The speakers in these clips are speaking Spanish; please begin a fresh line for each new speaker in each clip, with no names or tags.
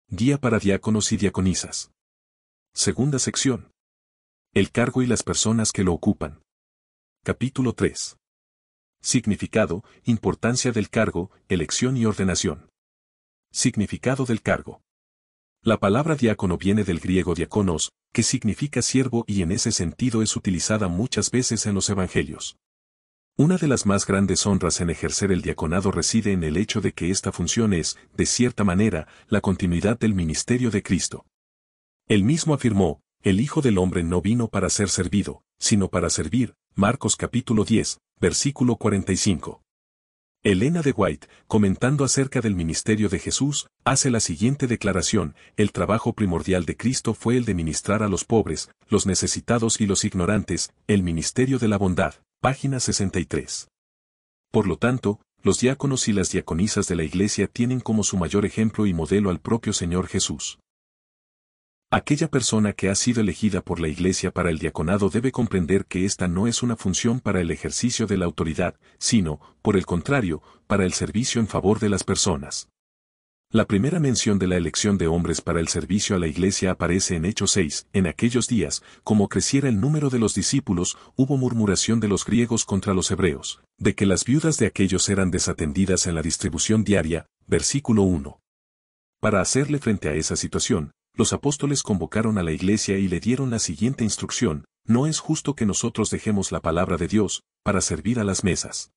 Guía para diáconos y diaconisas. Segunda sección. El cargo y las personas que lo ocupan. Capítulo 3. Significado, importancia del cargo, elección y ordenación. Significado del cargo. La palabra diácono viene del griego diakonos, que significa siervo y en ese sentido es utilizada muchas veces en los evangelios. Una de las más grandes honras en ejercer el diaconado reside en el hecho de que esta función es, de cierta manera, la continuidad del ministerio de Cristo. Él mismo afirmó, el Hijo del Hombre no vino para ser servido, sino para servir, Marcos capítulo 10, versículo 45. Elena de White, comentando acerca del ministerio de Jesús, hace la siguiente declaración: el trabajo primordial de Cristo fue el de ministrar a los pobres, los necesitados y los ignorantes, el ministerio de la bondad. Página 63. Por lo tanto, los diáconos y las diaconisas de la Iglesia tienen como su mayor ejemplo y modelo al propio Señor Jesús. Aquella persona que ha sido elegida por la Iglesia para el diaconado debe comprender que esta no es una función para el ejercicio de la autoridad, sino, por el contrario, para el servicio en favor de las personas. La primera mención de la elección de hombres para el servicio a la Iglesia aparece en Hechos 6. En aquellos días, como creciera el número de los discípulos, hubo murmuración de los griegos contra los hebreos, de que las viudas de aquellos eran desatendidas en la distribución diaria. Versículo 1. Para hacerle frente a esa situación, los apóstoles convocaron a la Iglesia y le dieron la siguiente instrucción: no es justo que nosotros dejemos la palabra de Dios, para servir a las mesas.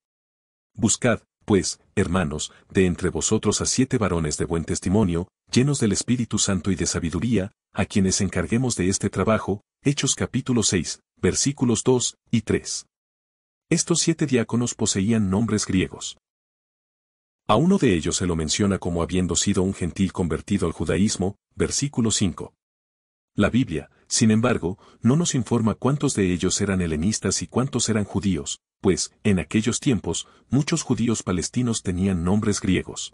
Buscad, pues, hermanos, de entre vosotros a 7 varones de buen testimonio, llenos del Espíritu Santo y de sabiduría, a quienes encarguemos de este trabajo. Hechos capítulo 6, versículos 2 y 3. Estos 7 diáconos poseían nombres griegos. A uno de ellos se lo menciona como habiendo sido un gentil convertido al judaísmo, versículo 5. La Biblia, sin embargo, no nos informa cuántos de ellos eran helenistas y cuántos eran judíos, pues, en aquellos tiempos, muchos judíos palestinos tenían nombres griegos.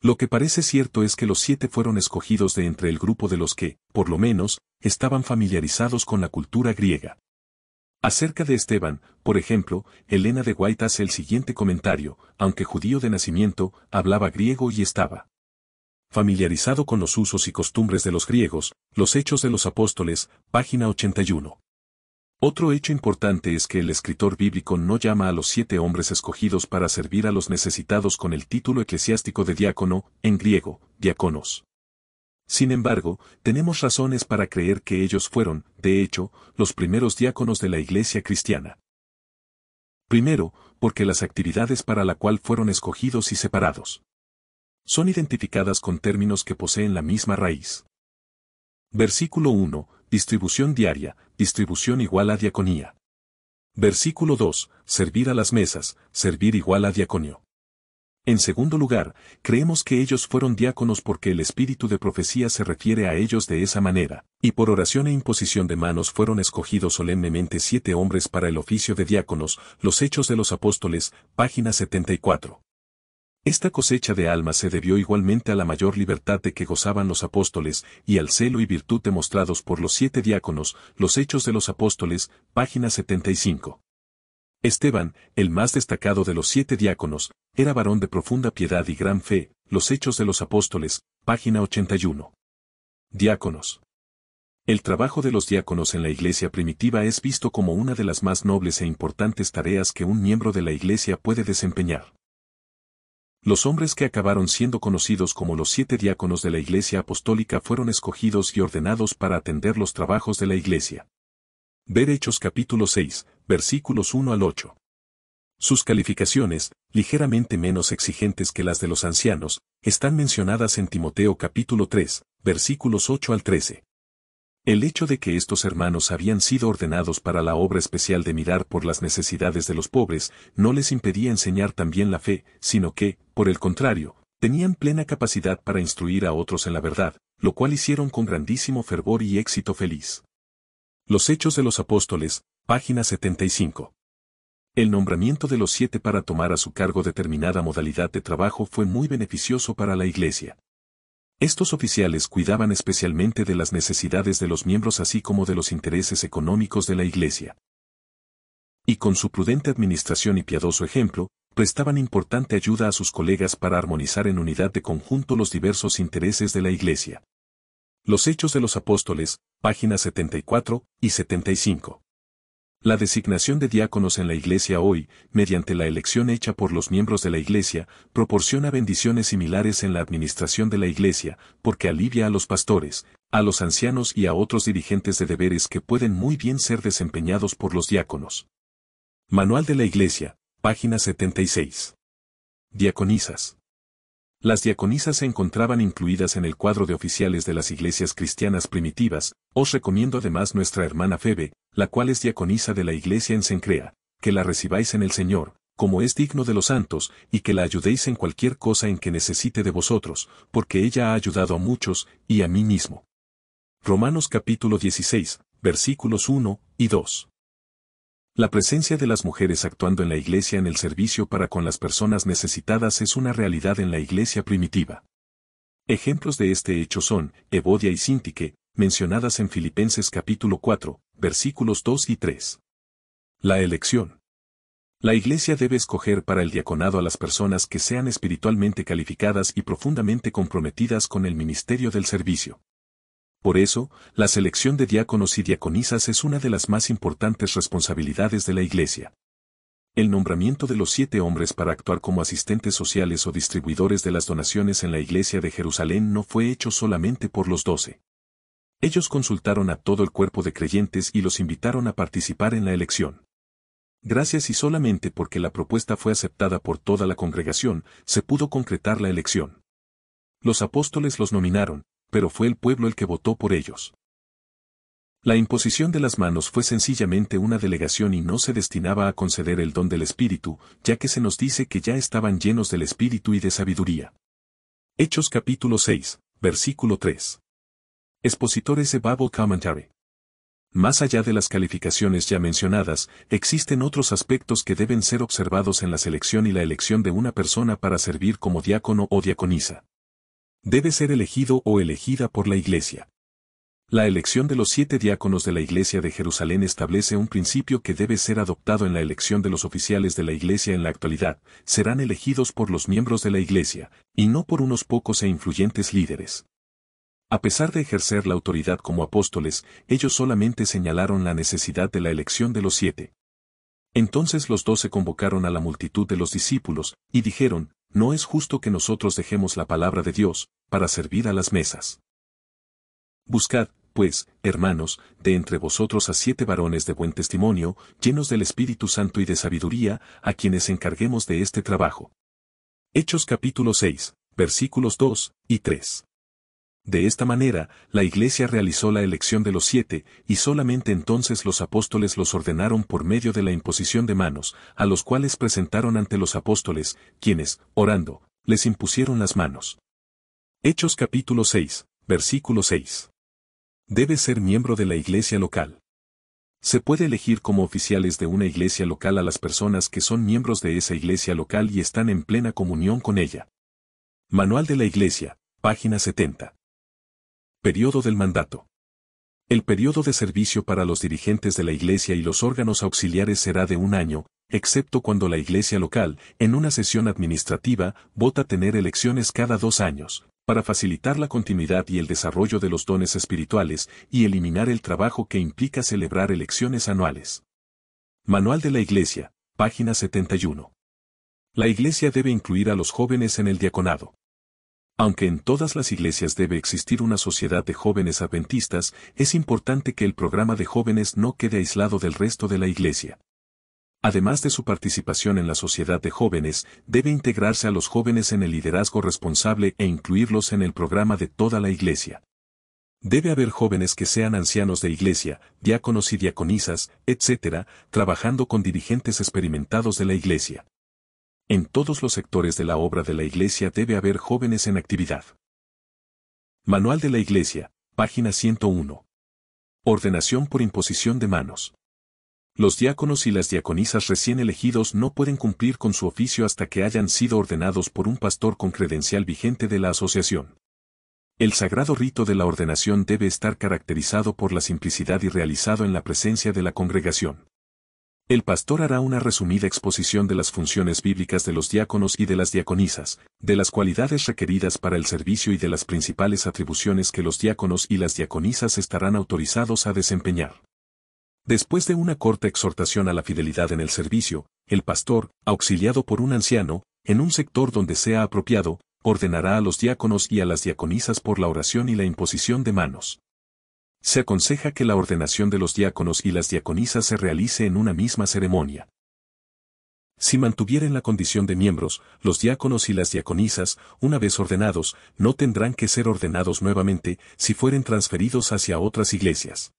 Lo que parece cierto es que los 7 fueron escogidos de entre el grupo de los que, por lo menos, estaban familiarizados con la cultura griega. Acerca de Esteban, por ejemplo, Elena de White hace el siguiente comentario: aunque judío de nacimiento, hablaba griego y estaba familiarizado con los usos y costumbres de los griegos. Los Hechos de los Apóstoles, página 81. Otro hecho importante es que el escritor bíblico no llama a los 7 hombres escogidos para servir a los necesitados con el título eclesiástico de diácono, en griego, diáconos. Sin embargo, tenemos razones para creer que ellos fueron, de hecho, los primeros diáconos de la Iglesia cristiana. Primero, porque las actividades para la cual fueron escogidos y separados son identificadas con términos que poseen la misma raíz. Versículo 1, distribución diaria, distribución igual a diaconía. Versículo 2, servir a las mesas, servir igual a diaconio. En segundo lugar, creemos que ellos fueron diáconos porque el espíritu de profecía se refiere a ellos de esa manera, y por oración e imposición de manos fueron escogidos solemnemente 7 hombres para el oficio de diáconos. Los Hechos de los Apóstoles, página 74. Esta cosecha de almas se debió igualmente a la mayor libertad de que gozaban los apóstoles, y al celo y virtud demostrados por los 7 diáconos. Los Hechos de los Apóstoles, página 75. Esteban, el más destacado de los 7 diáconos, era varón de profunda piedad y gran fe. Los Hechos de los Apóstoles, página 81. Diáconos. El trabajo de los diáconos en la Iglesia primitiva es visto como una de las más nobles e importantes tareas que un miembro de la Iglesia puede desempeñar. Los hombres que acabaron siendo conocidos como los 7 diáconos de la Iglesia apostólica fueron escogidos y ordenados para atender los trabajos de la Iglesia. Ver Hechos capítulo 6, versículos 1 al 8. Sus calificaciones, ligeramente menos exigentes que las de los ancianos, están mencionadas en Timoteo capítulo 3, versículos 8 al 13. El hecho de que estos hermanos habían sido ordenados para la obra especial de mirar por las necesidades de los pobres, no les impedía enseñar también la fe, sino que, por el contrario, tenían plena capacidad para instruir a otros en la verdad, lo cual hicieron con grandísimo fervor y éxito feliz. Los Hechos de los Apóstoles, página 75. El nombramiento de los 7 para tomar a su cargo determinada modalidad de trabajo fue muy beneficioso para la Iglesia. Estos oficiales cuidaban especialmente de las necesidades de los miembros así como de los intereses económicos de la Iglesia. Y con su prudente administración y piadoso ejemplo, prestaban importante ayuda a sus colegas para armonizar en unidad de conjunto los diversos intereses de la Iglesia. Los Hechos de los Apóstoles, páginas 74 y 75. La designación de diáconos en la Iglesia hoy, mediante la elección hecha por los miembros de la Iglesia, proporciona bendiciones similares en la administración de la Iglesia, porque alivia a los pastores, a los ancianos y a otros dirigentes de deberes que pueden muy bien ser desempeñados por los diáconos. Manual de la Iglesia, página 76. Diaconisas. Las diaconisas se encontraban incluidas en el cuadro de oficiales de las iglesias cristianas primitivas. Os recomiendo además nuestra hermana Febe, la cual es diaconisa de la iglesia en Cencrea, que la recibáis en el Señor, como es digno de los santos, y que la ayudéis en cualquier cosa en que necesite de vosotros, porque ella ha ayudado a muchos, y a mí mismo. Romanos capítulo 16, versículos 1 y 2. La presencia de las mujeres actuando en la iglesia en el servicio para con las personas necesitadas es una realidad en la iglesia primitiva. Ejemplos de este hecho son Evodia y Síntique, mencionadas en Filipenses capítulo 4, versículos 2 y 3. La elección. La iglesia debe escoger para el diaconado a las personas que sean espiritualmente calificadas y profundamente comprometidas con el ministerio del servicio. Por eso, la selección de diáconos y diaconisas es una de las más importantes responsabilidades de la Iglesia. El nombramiento de los 7 hombres para actuar como asistentes sociales o distribuidores de las donaciones en la Iglesia de Jerusalén no fue hecho solamente por los 12. Ellos consultaron a todo el cuerpo de creyentes y los invitaron a participar en la elección. Gracias y solamente porque la propuesta fue aceptada por toda la congregación, se pudo concretar la elección. Los apóstoles los nominaron, pero fue el pueblo el que votó por ellos. La imposición de las manos fue sencillamente una delegación y no se destinaba a conceder el don del Espíritu, ya que se nos dice que ya estaban llenos del Espíritu y de sabiduría. Hechos capítulo 6, versículo 3. Expositores de Bible Commentary. Más allá de las calificaciones ya mencionadas, existen otros aspectos que deben ser observados en la selección y la elección de una persona para servir como diácono o diaconisa. Debe ser elegido o elegida por la Iglesia. La elección de los 7 diáconos de la Iglesia de Jerusalén establece un principio que debe ser adoptado en la elección de los oficiales de la Iglesia en la actualidad. Serán elegidos por los miembros de la Iglesia, y no por unos pocos e influyentes líderes. A pesar de ejercer la autoridad como apóstoles, ellos solamente señalaron la necesidad de la elección de los 7. Entonces los 12 convocaron a la multitud de los discípulos, y dijeron, no es justo que nosotros dejemos la palabra de Dios, para servir a las mesas. Buscad, pues, hermanos, de entre vosotros a 7 varones de buen testimonio, llenos del Espíritu Santo y de sabiduría, a quienes encarguemos de este trabajo. Hechos capítulo 6, versículos 2 y 3. De esta manera, la Iglesia realizó la elección de los 7, y solamente entonces los apóstoles los ordenaron por medio de la imposición de manos, a los cuales presentaron ante los apóstoles, quienes, orando, les impusieron las manos. Hechos capítulo 6, versículo 6. Debe ser miembro de la iglesia local. Se puede elegir como oficiales de una iglesia local a las personas que son miembros de esa iglesia local y están en plena comunión con ella. Manual de la Iglesia, página 70. Periodo del mandato. El periodo de servicio para los dirigentes de la Iglesia y los órganos auxiliares será de 1 año, excepto cuando la Iglesia local, en una sesión administrativa, vota tener elecciones cada 2 años, para facilitar la continuidad y el desarrollo de los dones espirituales y eliminar el trabajo que implica celebrar elecciones anuales. Manual de la Iglesia, página 71. La Iglesia debe incluir a los jóvenes en el diaconado. Aunque en todas las iglesias debe existir una sociedad de jóvenes adventistas, es importante que el programa de jóvenes no quede aislado del resto de la iglesia. Además de su participación en la sociedad de jóvenes, debe integrarse a los jóvenes en el liderazgo responsable e incluirlos en el programa de toda la iglesia. Debe haber jóvenes que sean ancianos de iglesia, diáconos y diaconisas, etc., trabajando con dirigentes experimentados de la iglesia. En todos los sectores de la obra de la Iglesia debe haber jóvenes en actividad. Manual de la Iglesia, página 101. Ordenación por imposición de manos. Los diáconos y las diaconisas recién elegidos no pueden cumplir con su oficio hasta que hayan sido ordenados por un pastor con credencial vigente de la asociación. El sagrado rito de la ordenación debe estar caracterizado por la simplicidad y realizado en la presencia de la congregación. El pastor hará una resumida exposición de las funciones bíblicas de los diáconos y de las diaconisas, de las cualidades requeridas para el servicio y de las principales atribuciones que los diáconos y las diaconisas estarán autorizados a desempeñar. Después de una corta exhortación a la fidelidad en el servicio, el pastor, auxiliado por un anciano, en un sector donde sea apropiado, ordenará a los diáconos y a las diaconisas por la oración y la imposición de manos. Se aconseja que la ordenación de los diáconos y las diaconisas se realice en una misma ceremonia. Si mantuvieren la condición de miembros, los diáconos y las diaconisas, una vez ordenados, no tendrán que ser ordenados nuevamente si fueren transferidos hacia otras iglesias.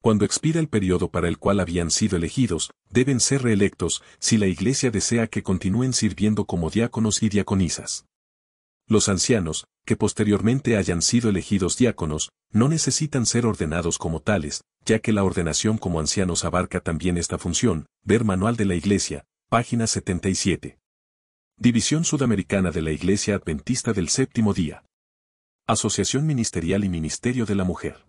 Cuando expira el periodo para el cual habían sido elegidos, deben ser reelectos si la iglesia desea que continúen sirviendo como diáconos y diaconisas. Los ancianos, que posteriormente hayan sido elegidos diáconos, no necesitan ser ordenados como tales, ya que la ordenación como ancianos abarca también esta función. Ver Manual de la Iglesia, página 77. División Sudamericana de la Iglesia Adventista del Séptimo Día. Asociación Ministerial y Ministerio de la Mujer.